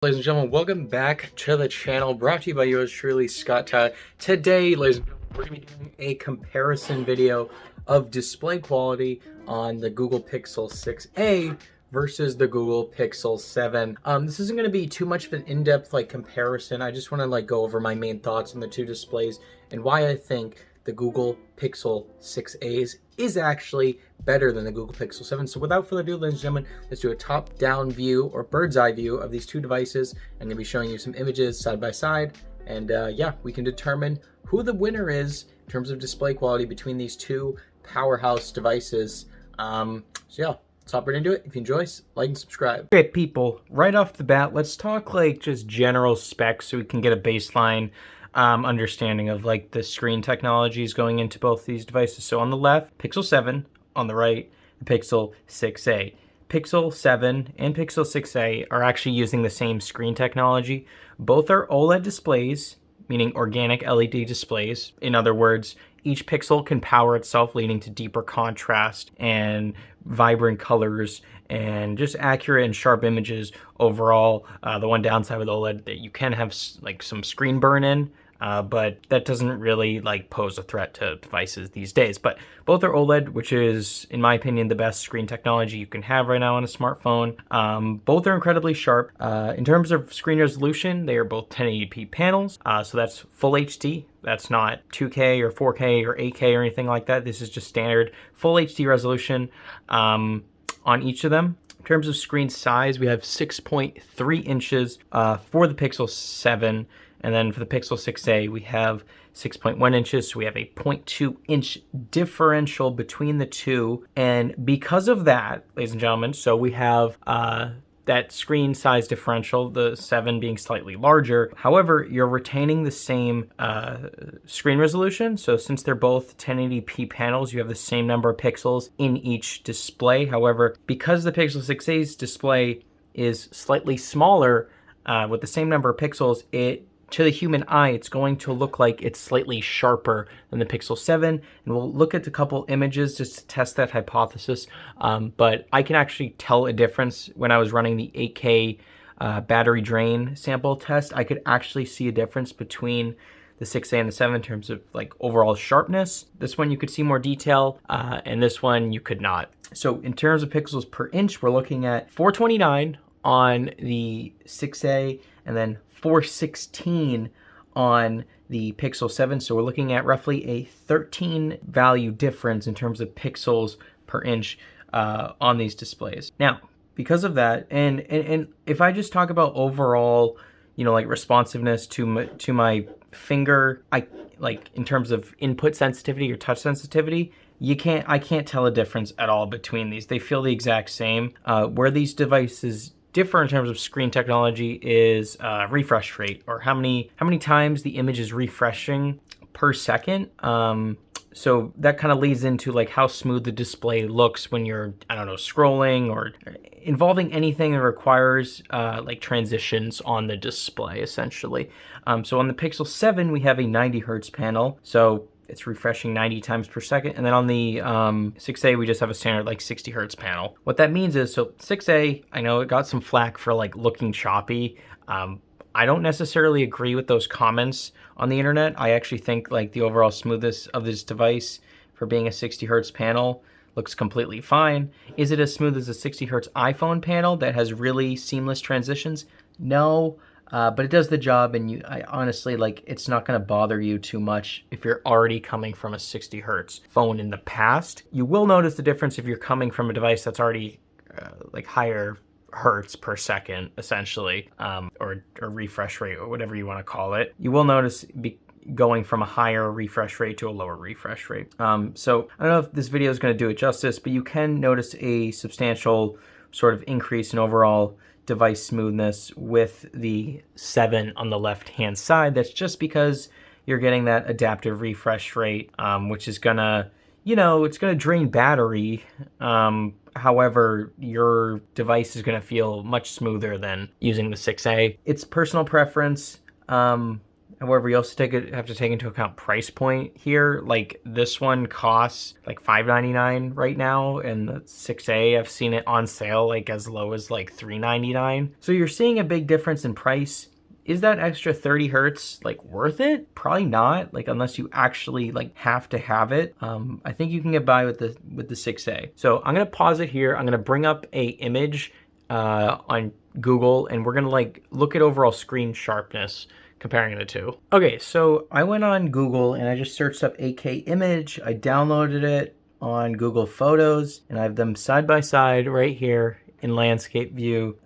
Ladies and gentlemen, welcome back to the channel, brought to you by yours truly, Scott Todd. Today, ladies and gentlemen, we're going to be doing a comparison video of display quality on the Google Pixel 6a versus the Google Pixel 7. This isn't going to be too much of an in-depth comparison. I just want to go over my main thoughts on the two displays and why I think the Google Pixel 6a's is actually better than the Google Pixel 7. So without further ado, ladies and gentlemen, let's do a top-down view or bird's eye view of these two devices. I'm going to be showing you some images side by side, and yeah, we can determine who the winner is in terms of display quality between these two powerhouse devices. So yeah, let's hop right into it. If you enjoy, like and subscribe. Okay, people, right off the bat, let's talk just general specs so we can get a baseline understanding of the screen technologies going into both these devices. So on the left, Pixel 7, on the right, the Pixel 6a. Pixel 7 and Pixel 6a are actually using the same screen technology. Both are OLED displays, meaning organic LED displays. In other words, each pixel can power itself, leading to deeper contrast and vibrant colors and just accurate and sharp images overall. The one downside with OLED that you can have some screen burn in, but that doesn't really pose a threat to devices these days. But both are OLED, which is, in my opinion, the best screen technology you can have right now on a smartphone. Both are incredibly sharp. In terms of screen resolution, they are both 1080p panels, so that's full HD. That's not 2K or 4K or 8K or anything like that. This is just standard full HD resolution on each of them. In terms of screen size, we have 6.3 inches for the Pixel 7, and then for the Pixel 6a, we have 6.1 inches, so we have a 0.2 inch differential between the two. And because of that, ladies and gentlemen, so we have that screen size differential, the 7 being slightly larger. However, you're retaining the same screen resolution. So since they're both 1080p panels, you have the same number of pixels in each display. However, because the Pixel 6a's display is slightly smaller with the same number of pixels, to the human eye, it's going to look like it's slightly sharper than the Pixel 7. And we'll look at a couple images just to test that hypothesis. But I can actually tell a difference when I was running the 8K battery drain sample test. I could actually see a difference between the 6A and the 7 in terms of overall sharpness. This one you could see more detail, and this one you could not. So in terms of pixels per inch, we're looking at 429 on the 6A and then 416 on the Pixel 7. So we're looking at roughly a 13 value difference in terms of pixels per inch on these displays. Now, because of that, and if I just talk about overall, responsiveness to my finger, in terms of input sensitivity or touch sensitivity, I can't tell a difference at all between these. They feel the exact same. Where these devices differ in terms of screen technology is refresh rate, or how many times the image is refreshing per second. So that kind of leads into how smooth the display looks when you're, scrolling or involving anything that requires transitions on the display, essentially. So on the Pixel 7, we have a 90 hertz panel. So it's refreshing 90 times per second. And then on the 6A, we just have a standard 60 hertz panel. What that means is, so 6A, I know it got some flack for looking choppy. I don't necessarily agree with those comments on the internet. I actually think the overall smoothness of this device for being a 60 hertz panel looks completely fine. Is it as smooth as a 60 hertz iPhone panel that has really seamless transitions? No. But it does the job, and I honestly, it's not going to bother you too much if you're already coming from a 60 hertz phone in the past. You will notice the difference if you're coming from a device that's already higher hertz per second, essentially, or refresh rate, or whatever you want to call it. You will notice going from a higher refresh rate to a lower refresh rate. So I don't know if this video is going to do it justice, but you can notice a substantial sort of increase in overall device smoothness with the 7 on the left-hand side. That's just because you're getting that adaptive refresh rate, which is gonna, it's gonna drain battery. However, your device is gonna feel much smoother than using the 6A. It's personal preference. However, you also have to take into account price point here. Like this one costs like $5.99 right now, and the 6A, I've seen it on sale like as low as like $3.99. So you're seeing a big difference in price. Is that extra 30 hertz like worth it? Probably not, like unless you actually like have to have it. I think you can get by with the 6A. So I'm gonna pause it here. I'm gonna bring up a image on Google, and we're gonna like look at overall screen sharpness, comparing the two. Okay, so I went on Google and I just searched up 8K image. I downloaded it on Google Photos, and I have them side by side right here in landscape view.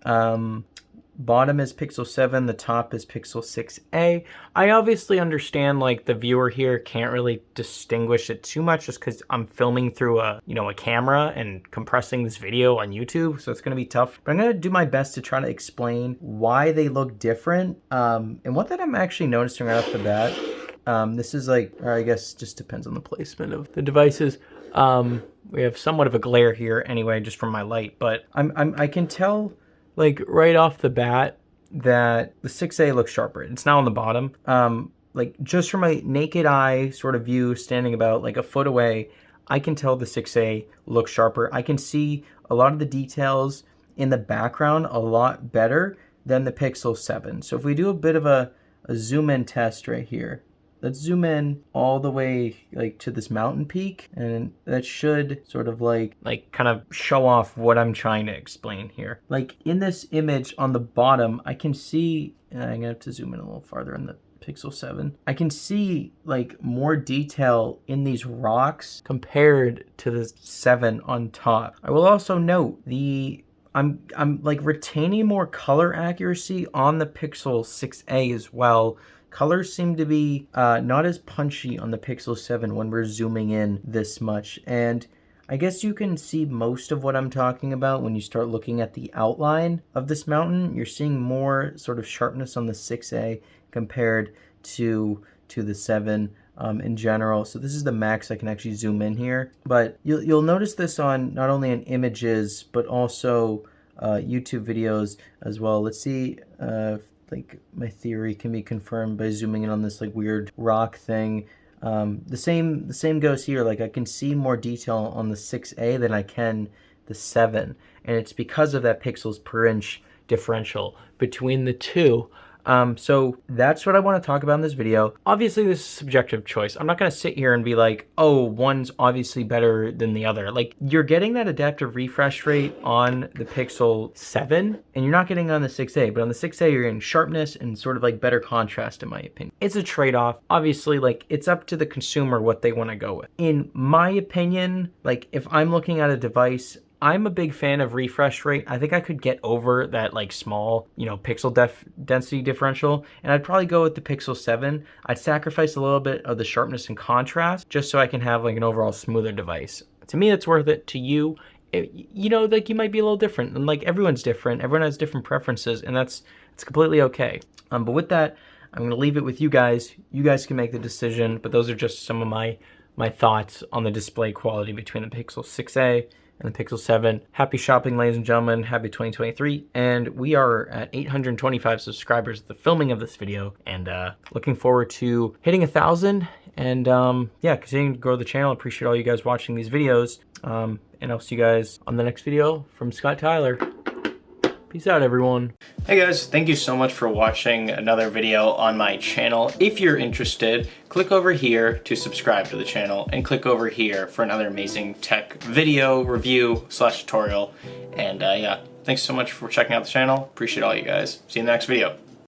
Bottom is Pixel 7, the top is Pixel 6A. I obviously understand like the viewer here can't really distinguish it too much just because I'm filming through a camera and compressing this video on YouTube, so it's gonna be tough. But I'm gonna do my best to try to explain why they look different. And what that I'm actually noticing right off the bat, this is like, or I guess just depends on the placement of the devices. We have somewhat of a glare here anyway, just from my light, but I can tell like right off the bat that the 6A looks sharper. It's now on the bottom. Like just from my naked eye sort of view, standing about like a foot away, I can tell the 6A looks sharper. I can see a lot of the details in the background a lot better than the Pixel 7. So if we do a bit of a zoom in test right here, let's zoom in all the way like to this mountain peak, and that should sort of like kind of show off what I'm trying to explain here. Like in this image on the bottom, I can see, and I'm gonna have to zoom in a little farther in the Pixel 7. I can see like more detail in these rocks compared to the 7 on top. I will also note I'm like retaining more color accuracy on the Pixel 6A as well. Colors seem to be not as punchy on the Pixel 7 when we're zooming in this much. And I guess you can see most of what I'm talking about when you start looking at the outline of this mountain. You're seeing more sort of sharpness on the 6A compared to the 7 in general. So this is the max I can actually zoom in here. But you'll notice this on not only in images, but also YouTube videos as well. Let's see like my theory can be confirmed by zooming in on this like weird rock thing. The same goes here. Like I can see more detail on the 6A than I can the 7, and it's because of that pixels per inch differential between the two. So that's what I want to talk about in this video. Obviously, this is a subjective choice. I'm not going to sit here and be like, oh, one's obviously better than the other. Like, you're getting that adaptive refresh rate on the Pixel 7, and you're not getting on the 6A. But on the 6A, you're getting sharpness and sort of like better contrast, in my opinion. It's a trade-off. Obviously, like, it's up to the consumer what they want to go with. In my opinion, like, if I'm looking at a device, I'm a big fan of refresh rate. I think I could get over that like small, pixel density differential, and I'd probably go with the Pixel 7. I'd sacrifice a little bit of the sharpness and contrast just so I can have like an overall smoother device. To me, it's worth it. To you, like you might be a little different, and like everyone's different. Everyone has different preferences, and it's completely okay. But with that, I'm gonna leave it with you guys. You guys can make the decision, but those are just some of my thoughts on the display quality between the Pixel 6A and the Pixel 7. Happy shopping, ladies and gentlemen. Happy 2023. And we are at 825 subscribers at the filming of this video, and looking forward to hitting 1,000 and yeah, continuing to grow the channel. Appreciate all you guys watching these videos. And I'll see you guys on the next video from Scott Tyler. Peace out, everyone. Hey guys, thank you so much for watching another video on my channel. If you're interested, click over here to subscribe to the channel, and click over here for another amazing tech video review / tutorial. And yeah, thanks so much for checking out the channel. Appreciate all you guys. See you in the next video.